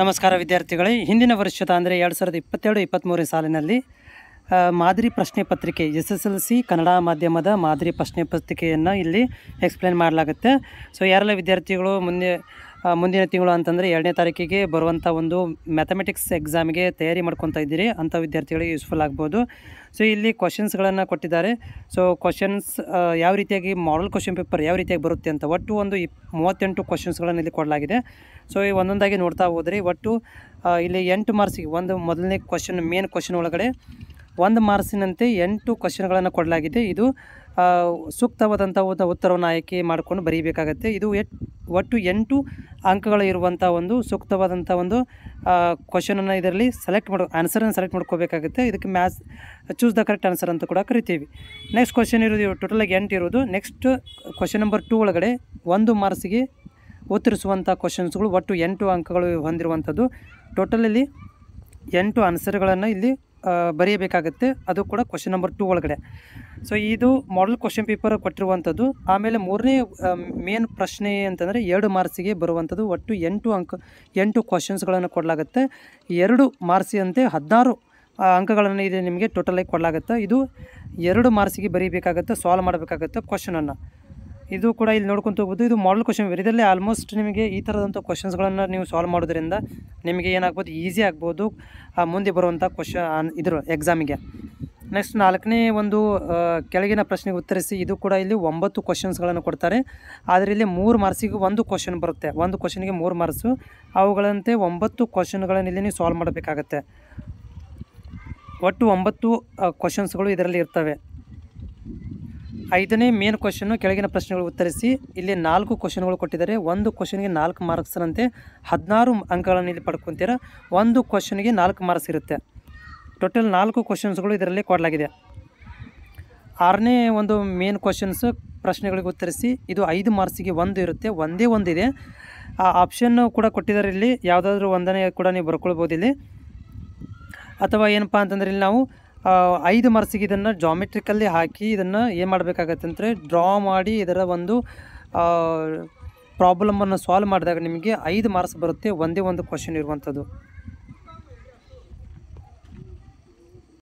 ನಮಸ್ಕಾರ ವಿದ್ಯಾರ್ಥಿಗಳೇ, ಹಿಂದಿನ ವರ್ಷದ ಅಂದರೆ 2022-23 ಸಾಲಿನಲ್ಲಿ ಮಾದರಿ ಪ್ರಶ್ನೆ ಪತ್ರಿಕೆ SSLC ಕನ್ನಡ ಮಾಧ್ಯಮದ ಮಾದರಿ ಪ್ರಶ್ನೆ ಪತ್ರಿಕೆಯನ್ನು ಇಲ್ಲಿ ಎಕ್ಸ್ಪ್ಲೇನ್ ಮಾಡಲಾಗುತ್ತೆ. ಸೊ ಯಾರೆಲ್ಲ ವಿದ್ಯಾರ್ಥಿಗಳು ಮುಂದಿನ ತಿಂಗಳು ಅಂತಂದರೆ 2ನೇ ತಾರೀಕಿಗೆ ಬರುವಂಥ ಒಂದು ಮ್ಯಾಥಮೆಟಿಕ್ಸ್ ಎಕ್ಸಾಮಿಗೆ ತಯಾರಿ ಮಾಡ್ಕೊತಾ ಇದ್ದೀರಿ ಅಂಥ ವಿದ್ಯಾರ್ಥಿಗಳಿಗೆ ಯೂಸ್ಫುಲ್ ಆಗ್ಬೋದು. ಸೊ ಇಲ್ಲಿ ಕ್ವಶನ್ಸ್ಗಳನ್ನು ಕೊಟ್ಟಿದ್ದಾರೆ. ಸೊ ಕ್ವಶನ್ಸ್ ಯಾವ ರೀತಿಯಾಗಿ ಮಾಡಲ್ ಕ್ವಶನ್ ಪೇಪರ್ ಯಾವ ರೀತಿಯಾಗಿ ಬರುತ್ತೆ ಅಂತ ಒಟ್ಟು ಒಂದು 38 ಕ್ವಶನ್ಸ್ಗಳನ್ನು ಇಲ್ಲಿ ಕೊಡಲಾಗಿದೆ. ಸೊ ಈ ಒಂದೊಂದಾಗಿ ನೋಡ್ತಾ ಹೋದರೆ ಒಟ್ಟು ಇಲ್ಲಿ 8 ಮಾರ್ಕ್ಸಿಗೆ ಒಂದು ಮೊದಲನೇ ಕ್ವಶನ್ ಮೇನ್ ಕ್ವಶನ್ ಒಳಗಡೆ 1 ಮಾರ್ಕ್ಸಿನಂತೆ 8 ಕ್ವಶನ್ಗಳನ್ನು ಕೊಡಲಾಗಿದೆ. ಇದು ಸೂಕ್ತವಾದಂಥ ಉತ್ತರವನ್ನು ಆಯ್ಕೆ ಮಾಡಿಕೊಂಡು ಬರೀಬೇಕಾಗತ್ತೆ. ಇದು ಒಟ್ಟು 8 ಅಂಕಗಳು ಇರುವಂಥ ಒಂದು ಸೂಕ್ತವಾದಂಥ ಒಂದು ಕ್ವಶನನ್ನು ಇದರಲ್ಲಿ ಆನ್ಸರನ್ನು ಸೆಲೆಕ್ಟ್ ಮಾಡ್ಕೋಬೇಕಾಗುತ್ತೆ. ಇದಕ್ಕೆ ಚೂಸ್ ದ ಕರೆಕ್ಟ್ ಆನ್ಸರ್ ಅಂತ ಕೂಡ ಕರಿತೀವಿ. ನೆಕ್ಸ್ಟ್ ಕ್ವಶನ್ ಇರೋದು ಟೋಟಲಾಗಿ 8 ಇರೋದು. ನೆಕ್ಸ್ಟ್ ಕ್ವಶನ್ ನಂಬರ್ 2 ಒಳಗಡೆ 1 ಮಾರ್ಕ್ಸಿಗೆ ಉತ್ತರಿಸುವಂಥ ಕ್ವಶನ್ಸ್ಗಳು ಒಟ್ಟು 8 ಅಂಕಗಳು ಹೊಂದಿರುವಂಥದ್ದು. ಟೋಟಲಲ್ಲಿ 8 ಆನ್ಸರ್ಗಳನ್ನು ಇಲ್ಲಿ ಬರೆಯಬೇಕಾಗುತ್ತೆ. ಅದು ಕೂಡ ಕ್ವಶನ್ ನಂಬರ್ 2 ಒಳಗಡೆ. ಸೊ ಇದು ಮಾಡಲ್ ಕ್ವಶನ್ ಪೇಪರ್ ಕೊಟ್ಟಿರುವಂಥದ್ದು. ಆಮೇಲೆ ಮೂರನೇ ಮೇನ್ ಪ್ರಶ್ನೆ ಅಂತಂದರೆ 2 ಮಾರ್ಕ್ಸಿಗೆ ಬರುವಂಥದ್ದು. ಒಟ್ಟು 8 ಕ್ವಶನ್ಸ್ಗಳನ್ನು ಕೊಡಲಾಗುತ್ತೆ. 2 ಮಾರ್ಕ್ಸಿನಂತೆ 16 ಅಂಕಗಳನ್ನು ಇದೆ ನಿಮಗೆ ಟೋಟಲಾಗಿ ಕೊಡಲಾಗುತ್ತೆ. ಇದು 2 ಮಾರ್ಕ್ಸಿಗೆ ಬರೀಬೇಕಾಗುತ್ತೆ, ಸಾಲ್ವ್ ಮಾಡಬೇಕಾಗುತ್ತೆ ಕ್ವಶನನ್ನು. ಇದು ಕೂಡ ಇಲ್ಲಿ ನೋಡ್ಕೊತ ಹೋಗ್ಬೋದು. ಇದು ಮಾಡಲ್ ಕ್ವಶನ್ ಪೇಪರ್. ಇದರಲ್ಲಿ ಆಲ್ಮೋಸ್ಟ್ ನಿಮಗೆ ಈ ಥರದಂಥ ಕ್ವಶನ್ಸ್ಗಳನ್ನು ನೀವು ಸಾಲ್ವ್ ಮಾಡೋದ್ರಿಂದ ನಿಮಗೆ ಏನಾಗ್ಬೋದು, ಈಸಿ ಆಗ್ಬೋದು ಮುಂದೆ ಬರುವಂಥ ಇದ್ರ ಎಕ್ಸಾಮಿಗೆ. ನೆಕ್ಸ್ಟ್ 4ನೇ ಒಂದು ಕೆಳಗಿನ ಪ್ರಶ್ನೆಗೆ ಉತ್ತರಿಸಿ. ಇದು ಕೂಡ ಇಲ್ಲಿ 9 ಕ್ವಶನ್ಸ್ಗಳನ್ನು ಕೊಡ್ತಾರೆ. ಆದರೆ ಇಲ್ಲಿ 3 ಮಾರ್ಕ್ಸಿಗೆ 1 ಕ್ವಶನ್ ಬರುತ್ತೆ. 1 ಕ್ವಶನ್ಗೆ 3 ಮಾರ್ಕ್ಸು. ಅವುಗಳಂತೆ 9 ಕ್ವಶನ್ಗಳನ್ನು ಇಲ್ಲಿ ನೀವು ಸಾಲ್ವ್ ಮಾಡಬೇಕಾಗತ್ತೆ. ಒಟ್ಟು 9 ಕ್ವಶನ್ಸ್ಗಳು ಇದರಲ್ಲಿ ಇರ್ತವೆ. 5ನೇ ಮೇನ್ ಕ್ವಶನ್ನು ಕೆಳಗಿನ ಪ್ರಶ್ನೆಗಳು ಉತ್ತರಿಸಿ. ಇಲ್ಲಿ 4 ಕ್ವಶನ್ಗಳು ಕೊಟ್ಟಿದ್ದಾರೆ. 1 ಕ್ವಶನ್ಗೆ 4 ಮಾರ್ಕ್ಸ್ನಂತೆ 16 ಅಂಕಗಳನ್ನು ಇಲ್ಲಿ ಪಡ್ಕೊತೀರ. 1 ಕ್ವಶನ್ಗೆ 4 ಮಾರ್ಕ್ಸ್ ಇರುತ್ತೆ. ಟೋಟಲ್ 4 ಕ್ವಶನ್ಸ್ಗಳು ಇದರಲ್ಲಿ ಕೊಡಲಾಗಿದೆ. 6ನೇ ಒಂದು ಮೇನ್ ಕ್ವಶನ್ಸ್ ಪ್ರಶ್ನೆಗಳಿಗೆ ಉತ್ತರಿಸಿ. ಇದು 5 ಮಾರ್ಕ್ಸಿಗೆ 1 ಇರುತ್ತೆ. ಒಂದೇ ಒಂದಿದೆ. ಆ ಆಪ್ಷನ್ನು ಕೂಡ ಕೊಟ್ಟಿದ್ದಾರೆ. ಇಲ್ಲಿ ಯಾವುದಾದ್ರೂ ಒಂದನೇ ಕೂಡ ನೀವು ಬರ್ಕೊಳ್ಬೋದು ಇಲ್ಲಿ. ಅಥವಾ ಏನಪ್ಪ ಅಂತಂದರೆ ಇಲ್ಲಿ ನಾವು 5 ಮಾರ್ಕ್ಸಿಗೆ ಇದನ್ನು ಜಾಮೆಟ್ರಿಕಲ್ಲಿ ಹಾಕಿ ಇದನ್ನು ಏನು ಮಾಡಬೇಕಾಗತ್ತೆ ಅಂದರೆ ಡ್ರಾ ಮಾಡಿ ಇದರ ಒಂದು ಪ್ರಾಬ್ಲಮನ್ನು ಸಾಲ್ವ್ ಮಾಡಿದಾಗ ನಿಮಗೆ 5 ಮಾರ್ಕ್ಸ್ ಬರುತ್ತೆ. ಒಂದೇ ಒಂದು ಕ್ವಶನ್ ಇರುವಂಥದ್ದು.